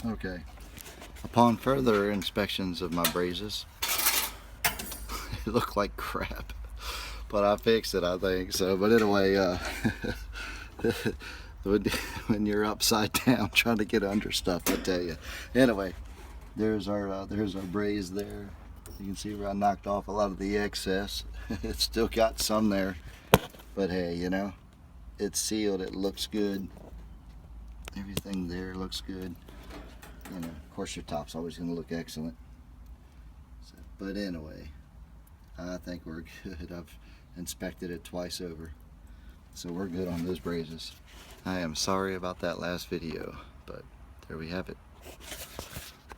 Okay. Upon further inspections of my brazes, it looked like crap, but I fixed it, I think. So, but anyway, when you're upside down trying to get under stuff, I tell you. Anyway, there's our braze there. You can see where I knocked off a lot of the excess. It's still got some there, but hey, you know, it's sealed. It looks good. Everything there looks good. You know, of course, your top's always going to look excellent. So, but anyway, I think we're good. I've inspected it twice over, so we're good on those brazes. I am sorry about that last video, but there we have it.